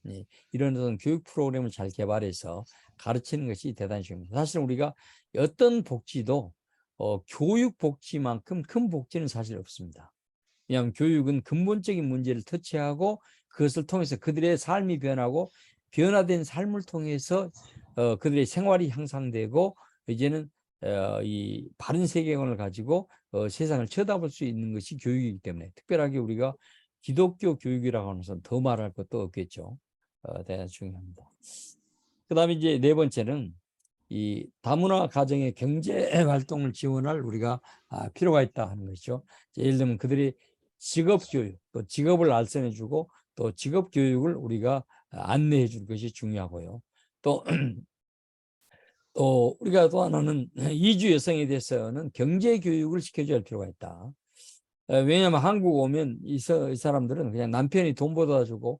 이런 교육 프로그램을 잘 개발해서 가르치는 것이 대단히 중요합니다. 사실 우리가 어떤 복지도 교육 복지만큼 큰 복지는 사실 없습니다. 왜냐하면 교육은 근본적인 문제를 터치하고 그것을 통해서 그들의 삶이 변하고 변화된 삶을 통해서 그들의 생활이 향상되고 이제는 이 바른 세계관을 가지고 세상을 쳐다볼 수 있는 것이 교육이기 때문에, 특별하게 우리가 기독교 교육이라고 하는 것은 더 말할 것도 없겠죠. 대단히 중요합니다. 그 다음에 이제 네 번째는 이 다문화 가정의 경제 활동을 지원할 우리가 필요가 있다 하는 것이죠. 예를 들면 그들이 직업 교육, 또 직업을 알선해 주고 또 직업 교육을 우리가 안내해 줄 것이 중요하고요. 또 우리가 또 하나는 이주 여성에 대해서는 경제 교육을 시켜줘야 할 필요가 있다. 왜냐하면 한국 오면 이 사람들은 그냥 남편이 돈 벌어다 주고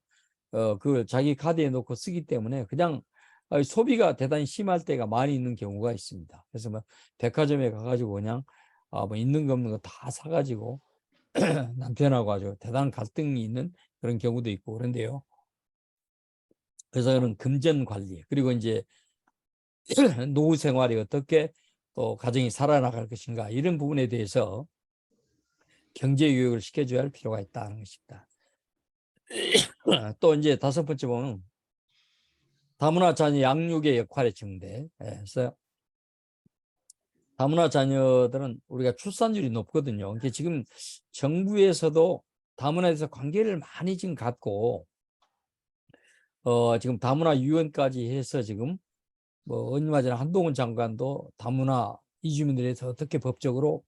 그걸 자기 카드에 넣고 쓰기 때문에 그냥 소비가 대단히 심할 때가 많이 있는 경우가 있습니다. 그래서 뭐 백화점에 가가지고 그냥 뭐 있는 거 없는 거 다 사가지고 남편하고 아주 대단한 갈등이 있는 그런 경우도 있고 그런데요. 그래서 그런 금전 관리, 그리고 이제 노후 생활이 어떻게 또 가정이 살아나갈 것인가, 이런 부분에 대해서 경제 교육을 시켜줘야 할 필요가 있다는 것입니다. 또 이제 다섯 번째 보면 다문화 자녀 양육의 역할의 증대. 그래서 다문화 자녀들은 우리가 출산율이 높거든요. 그러니까 지금 정부에서도 다문화에 대해서 관계를 많이 지금 갖고 지금 다문화 유언까지 해서 지금 뭐 얼마 전에 한동훈 장관도 다문화 이주민들에 대해서 어떻게 법적으로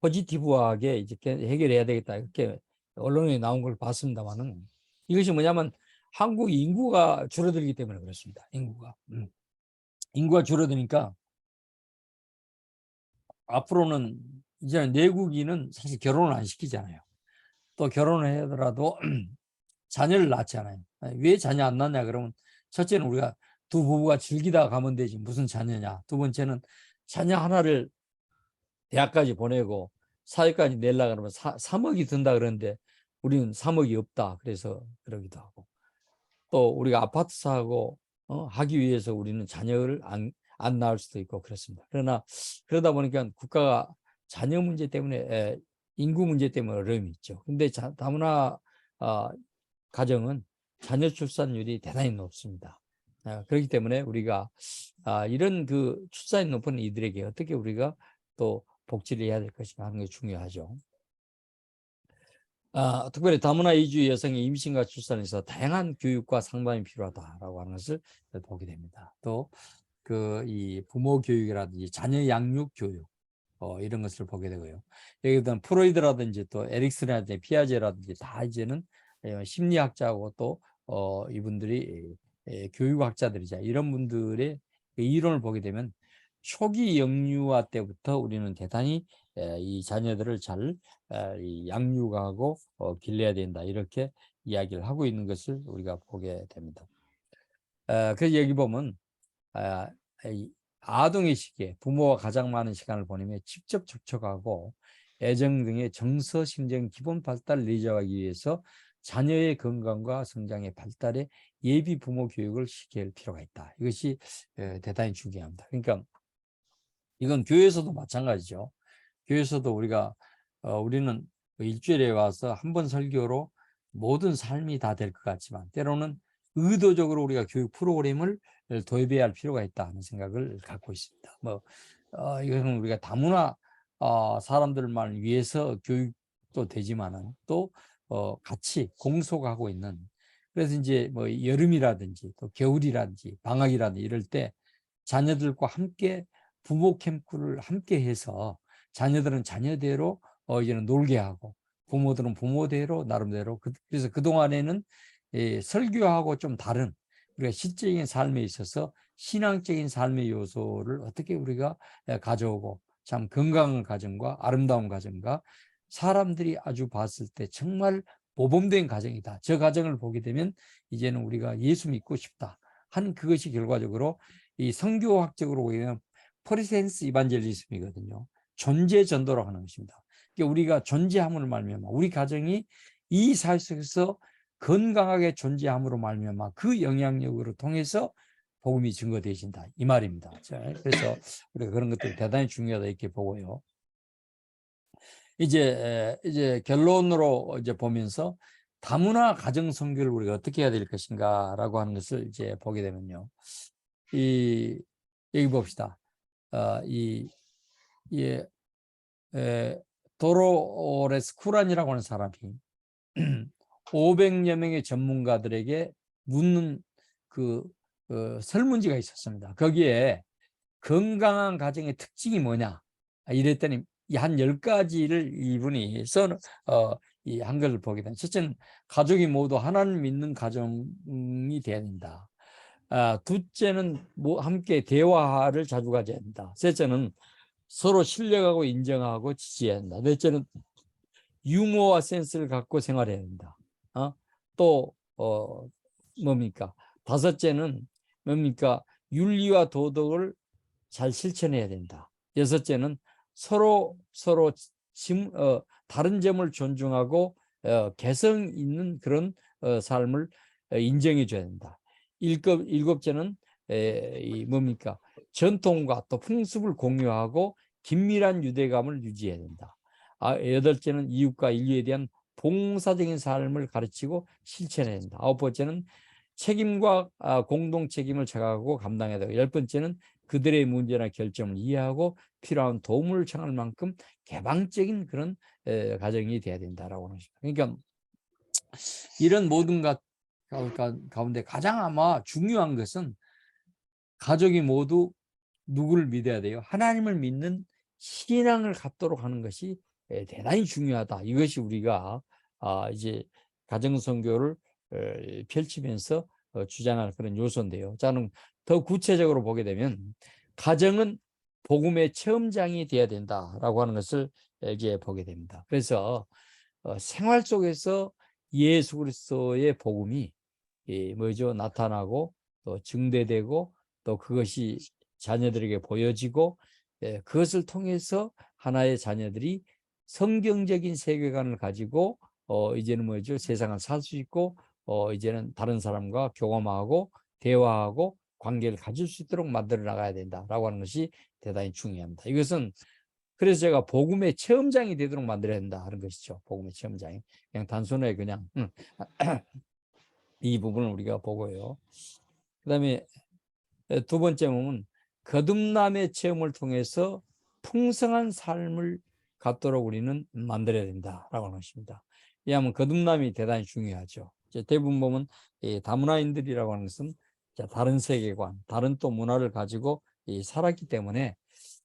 포지티브하게 이제 해결해야 되겠다 이렇게 언론에 나온 걸 봤습니다만은, 이것이 뭐냐면 한국 인구가 줄어들기 때문에 그렇습니다. 인구가 줄어드니까 앞으로는 이제 내국인은 사실 결혼을 안 시키잖아요. 또 결혼을 하더라도 자녀를 낳잖아요. 왜 자녀 안 낳냐 그러면, 첫째는 우리가 두 부부가 즐기다가 가면 되지 무슨 자녀냐. 두 번째는 자녀 하나를 대학까지 보내고 사회까지 내려고 그러면 3억이 든다 그러는데 우리는 3억이 없다. 그래서 그러기도 하고, 또 우리가 아파트 사고 하기 위해서 우리는 자녀를 안 낳을 수도 있고 그렇습니다. 그러다 보니까 국가가 자녀 문제 때문에 인구 문제 때문에 어려움이 있죠. 근데 다문화 가정은 자녀 출산율이 대단히 높습니다. 그렇기 때문에 우리가 이런 그 출산이 높은 이들에게 어떻게 우리가 또 복지를 해야 될 것인가 하는 게 중요하죠. 특별히 다문화 이주 여성의 임신과 출산에서 다양한 교육과 상담이 필요하다라고 하는 것을 보게 됩니다. 또 이 부모 교육이라든지 자녀 양육 교육, 이런 것을 보게 되고요. 여기든 프로이드라든지 또 에릭슨이라든지 피아제라든지 다 이제는 심리학자하고 또 이분들이 교육학자들이자 이런 분들의 이론을 보게 되면 초기 영유아 때부터 우리는 대단히 이 자녀들을 잘 양육하고 길러야 된다 이렇게 이야기를 하고 있는 것을 우리가 보게 됩니다. 그래서 여기 보면 아동의 시기에 부모와 가장 많은 시간을 보내며 직접 접촉하고 애정 등의 정서, 심정, 기본 발달을 리조하기 위해서 자녀의 건강과 성장의 발달에 예비 부모 교육을 시킬 필요가 있다. 이것이 대단히 중요합니다. 그러니까 이건 교회에서도 마찬가지죠. 교회에서도 우리는 일주일에 와서 한 번 설교로 모든 삶이 다 될 것 같지만 때로는 의도적으로 우리가 교육 프로그램을 도입해야 할 필요가 있다 하는 생각을 갖고 있습니다. 이것은 우리가 다문화 사람들만 위해서 교육도 되지만은 또 같이 공속하고 있는, 그래서 이제 뭐 여름이라든지 또 겨울이라든지 방학이라든지 이럴 때 자녀들과 함께 부모 캠프를 함께 해서 자녀들은 자녀대로 이제는 놀게 하고 부모들은 부모대로 나름대로 그래서 그동안에는 설교하고 좀 다른 우리가 실제적인 삶에 있어서 신앙적인 삶의 요소를 어떻게 우리가 가져오고 참 건강한 가정과 아름다운 가정과 사람들이 아주 봤을 때 정말 모범된 가정이다. 저 가정을 보게 되면 이제는 우리가 예수 믿고 싶다 한 그것이 결과적으로 이 성교학적으로 보면 퍼리센스 이반젤리즘이거든요. 존재 전도라고 하는 것입니다. 그러니까 우리가 존재함으로 말미암아 우리 가정이 이 사회 속에서 건강하게 존재함으로 말미암아 그 영향력으로 통해서 복음이 증거되신다 이 말입니다. 그래서 우리가 그런 것들이 대단히 중요하다 이렇게 보고요. 이제 결론으로 이제 보면서 다문화 가정 선교를 우리가 어떻게 해야 될 것인가라고 하는 것을 이제 보게 되면요. 여기 봅시다. 도로레스 쿠란이라고 하는 사람이 500여 명의 전문가들에게 묻는 설문지가 있었습니다. 거기에 건강한 가정의 특징이 뭐냐 이랬더니 한 10가지를 이분이 이 한글을 보게 된. 첫째는 가족이 모두 하나님을 믿는 가정이 돼야 된다. 둘째는 함께 대화를 자주 가져야 된다. 셋째는 서로 신뢰하고 인정하고 지지해야 한다. 넷째는 유머와 센스를 갖고 생활해야 된다. 또 뭡니까? 다섯째는 뭡니까? 윤리와 도덕을 잘 실천해야 된다. 여섯째는 서로 다른 점을 존중하고 개성 있는 그런 삶을 인정해 줘야 된다. 일곱째는 뭡니까? 전통과 또 풍습을 공유하고 긴밀한 유대감을 유지해야 된다. 여덟째는 이웃과 인류에 대한 봉사적인 삶을 가르치고 실천해야 된다. 아홉 번째는 책임과 공동 책임을 자각하고 감당해야 되고, 열 번째는 그들의 문제나 결정을 이해하고 필요한 도움을 청할 만큼 개방적인 그런 가정이 돼야 된다라고 하는 것입니다. 그러니까 이런 모든 가운데 가장 아마 중요한 것은 가족이 모두 누구를 믿어야 돼요? 하나님을 믿는 신앙을 갖도록 하는 것이 대단히 중요하다. 이것이 우리가 이제 가정선교를 펼치면서 주장할 그런 요소인데요. 저는 더 구체적으로 보게 되면 가정은 복음의 체험장이 되어야 된다라고 하는 것을 이제 보게 됩니다. 그래서 생활 속에서 예수 그리스도의 복음이 뭐죠? 나타나고 또 증대되고 또 그것이 자녀들에게 보여지고 그것을 통해서 하나의 자녀들이 성경적인 세계관을 가지고 이제는 뭐죠? 세상을 살 수 있고 이제는 다른 사람과 교감하고 대화하고 관계를 가질 수 있도록 만들어 나가야 된다라고 하는 것이 대단히 중요합니다. 이것은 그래서 제가 복음의 체험장이 되도록 만들어야 된다 하는 것이죠. 복음의 체험장이 그냥 단순하게 그냥 이 부분을 우리가 보고요. 그다음에 두 번째 부분은 거듭남의 체험을 통해서 풍성한 삶을 갖도록 우리는 만들어야 된다라고 하는 것입니다. 왜냐하면 거듭남이 대단히 중요하죠. 대부분 보면 다문화인들이라고 하는 것은 다른 세계관, 다른 또 문화를 가지고 살았기 때문에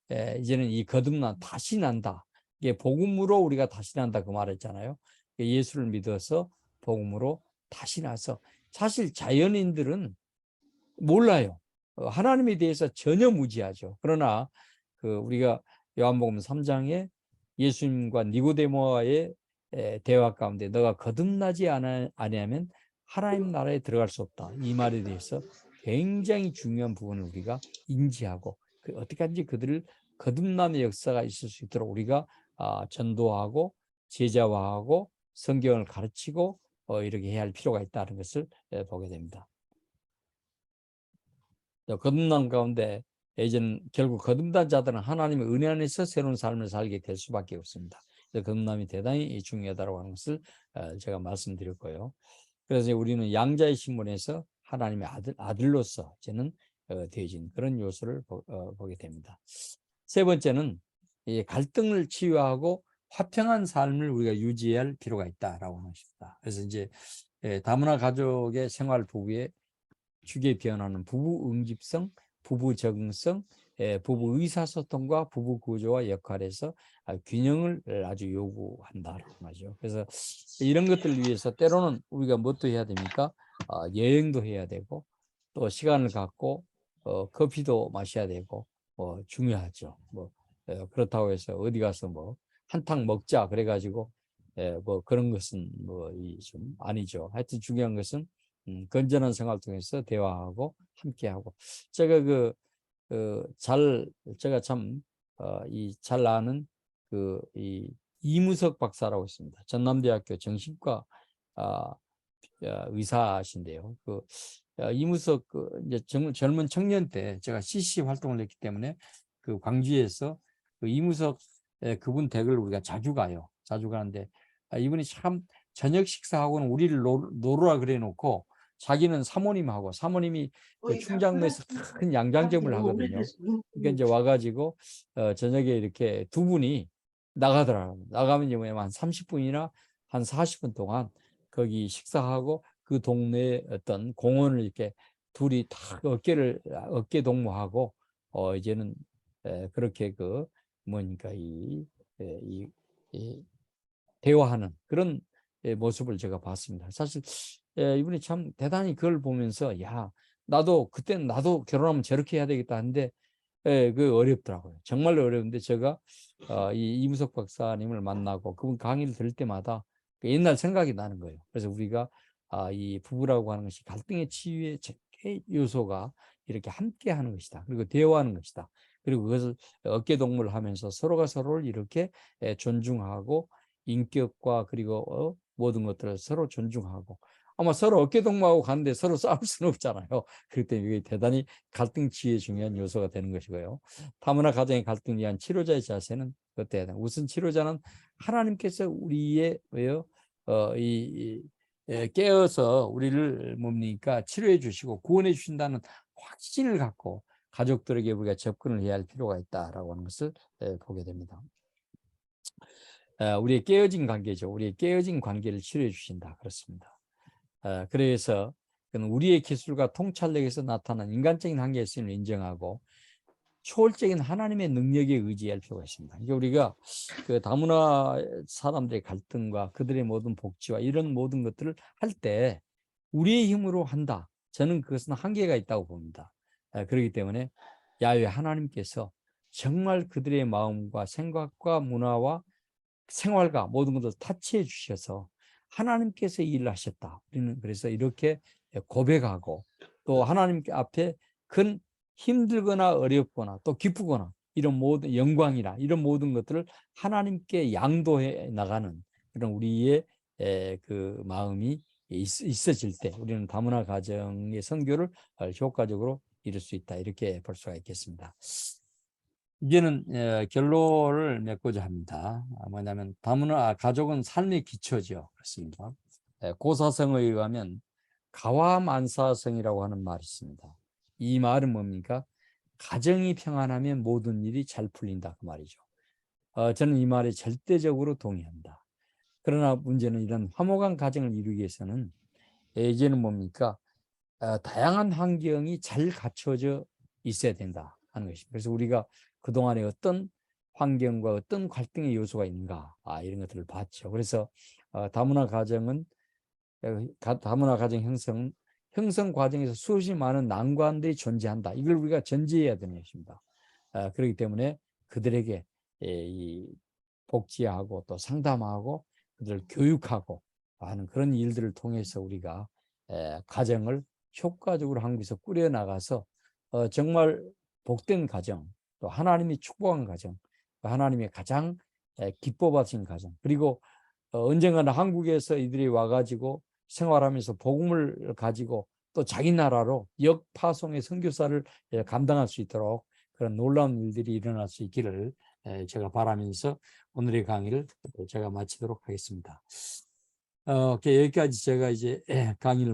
이제는 이 거듭난 다시 난다. 이게 복음으로 우리가 다시 난다 그 말했잖아요. 예수를 믿어서 복음으로 다시 나서 사실 자연인들은 몰라요. 하나님에 대해서 전혀 무지하죠. 그러나 우리가 요한복음 3장에 예수님과 니고데모와의 대화 가운데 너가 거듭나지 아니하면 하나님 나라에 들어갈 수 없다. 이 말에 대해서 굉장히 중요한 부분을 우리가 인지하고 어떻게 하든지 그들을 거듭남의 역사가 있을 수 있도록 우리가 전도하고 제자화하고 성경을 가르치고 이렇게 해야 할 필요가 있다는 것을 보게 됩니다. 거듭남 가운데 이제는 결국 거듭난 자들은 하나님의 은혜 안에서 새로운 삶을 살게 될 수밖에 없습니다. 거듭남이 대단히 중요하다고 하는 것을 제가 말씀드렸고요. 그래서 우리는 양자의 신분에서 하나님의 아들로서 저는 되어진 그런 요소를 보게 됩니다. 세 번째는 이 갈등을 치유하고 화평한 삶을 우리가 유지해야 할 필요가 있다라고 하는 것입니다. 그래서 이제 다문화 가족의 생활 부부의 주기에 변하는 부부 응집성, 부부 적응성, 부부 의사소통과 부부 구조와 역할에서 균형을 아주 요구한다라고 하죠. 그래서 이런 것들을 위해서 때로는 우리가 뭣도 해야 됩니까? 여행도 해야 되고 또 시간을 갖고 커피도 마셔야 되고 중요하죠. 그렇다고 해서 어디 가서 한탕 먹자 그래가지고 그런 것은 좀 아니죠. 하여튼 중요한 것은 건전한 생활 통해서 대화하고 함께하고 제가 제가 참 잘 아는 이 이무석 박사라고 있습니다. 전남대학교 정신과 의사신데요. 이무석 이제 젊은 청년 때 제가 CC 활동을 했기 때문에 광주에서 이무석 그분 댁을 우리가 자주 가요. 자주 가는데 이분이 참 저녁 식사하고는 우리를 놀으라 그래 놓고 자기는 사모님하고 사모님이 충장로에서 큰 양장점을 하거든요. 그러니까 이제 와가지고 저녁에 이렇게 두 분이 나가더라고요. 나가면 뭐냐면 한 30분이나 한 40분 동안 거기 식사하고 그 동네에 어떤 공원을 이렇게 둘이 다 어깨 동무하고 이제는 그렇게 뭐니까 이 대화하는 그런 모습을 제가 봤습니다. 사실 이분이 참 대단히 그걸 보면서 그때는 나도 결혼하면 저렇게 해야 되겠다 하는데 어렵더라고요. 정말로 어려운데 제가 이 이무석 박사님을 만나고 그분 강의를 들을 때마다 옛날 생각이 나는 거예요. 그래서 우리가 이 부부라고 하는 것이 갈등의 치유의 요소가 이렇게 함께 하는 것이다. 그리고 대화하는 것이다. 그리고 그것을 어깨동무를 하면서 서로가 서로를 이렇게 존중하고 인격과 그리고 모든 것들을 서로 존중하고 아마 서로 어깨동무하고 가는데 서로 싸울 수는 없잖아요. 그렇기 때문에 이게 대단히 갈등 치유에 중요한 요소가 되는 것이고요. 다문화 가정의 갈등을 위한 치료자의 자세는 어때야 되나? 우선 치료자는 하나님께서 우리의 깨어서 우리를 뭡니까 치료해 주시고 구원해 주신다는 확신을 갖고 가족들에게 우리가 접근을 해야 할 필요가 있다라고 하는 것을 보게 됩니다. 우리의 깨어진 관계죠. 우리의 깨어진 관계를 치료해 주신다. 그렇습니다. 그래서 우리의 기술과 통찰력에서 나타난 인간적인 한계의 있음을 인정하고 초월적인 하나님의 능력에 의지할 필요가 있습니다. 그러니까 우리가 다문화 사람들의 갈등과 그들의 모든 복지와 이런 모든 것들을 할 때 우리의 힘으로 한다. 저는 그것은 한계가 있다고 봅니다. 그렇기 때문에 야훼 하나님께서 정말 그들의 마음과 생각과 문화와 생활과 모든 것을 타치해 주셔서 하나님께서 일을 하셨다. 우리는 그래서 이렇게 고백하고 또 하나님 앞에 큰 힘들거나 어렵거나 또 기쁘거나 이런 모든 영광이나 이런 모든 것들을 하나님께 양도해 나가는 그런 우리의 그 마음이 있어질 때 우리는 다문화 가정의 선교를 효과적으로 이룰 수 있다. 이렇게 볼 수가 있겠습니다. 이제는 결론을 맺고자 합니다. 뭐냐면 다문화 가족은 삶의 기초죠. 그렇습니다. 고사성어에 의하면 가와만사성이라고 하는 말이 있습니다. 이 말은 뭡니까? 가정이 평안하면 모든 일이 잘 풀린다 그 말이죠. 저는 이 말에 절대적으로 동의합니다. 그러나 문제는 이런 화목한 가정을 이루기 위해서는 이제는 뭡니까? 다양한 환경이 잘 갖춰져 있어야 된다 하는 것입니다. 그래서 우리가 그동안에 어떤 환경과 어떤 갈등의 요소가 있는가 이런 것들을 봤죠. 그래서 다문화 가정은 다문화 가정 형성 과정에서 수없이 많은 난관들이 존재한다. 이걸 우리가 전제해야 되는 것입니다. 그렇기 때문에 그들에게 이 복지하고 또 상담하고 그들을 교육하고 하는 그런 일들을 통해서 우리가 가정을 효과적으로 한국에서 꾸려나가서 정말 복된 가정, 또 하나님이 축복한 가정, 하나님의 가장 기뻐하신 가정, 그리고 언젠가는 한국에서 이들이 와가지고 생활하면서 복음을 가지고 또 자기 나라로 역파송의 선교사를 감당할 수 있도록 그런 놀라운 일들이 일어날 수 있기를 제가 바라면서 오늘의 강의를 제가 마치도록 하겠습니다. 여기까지 제가 이제 강의를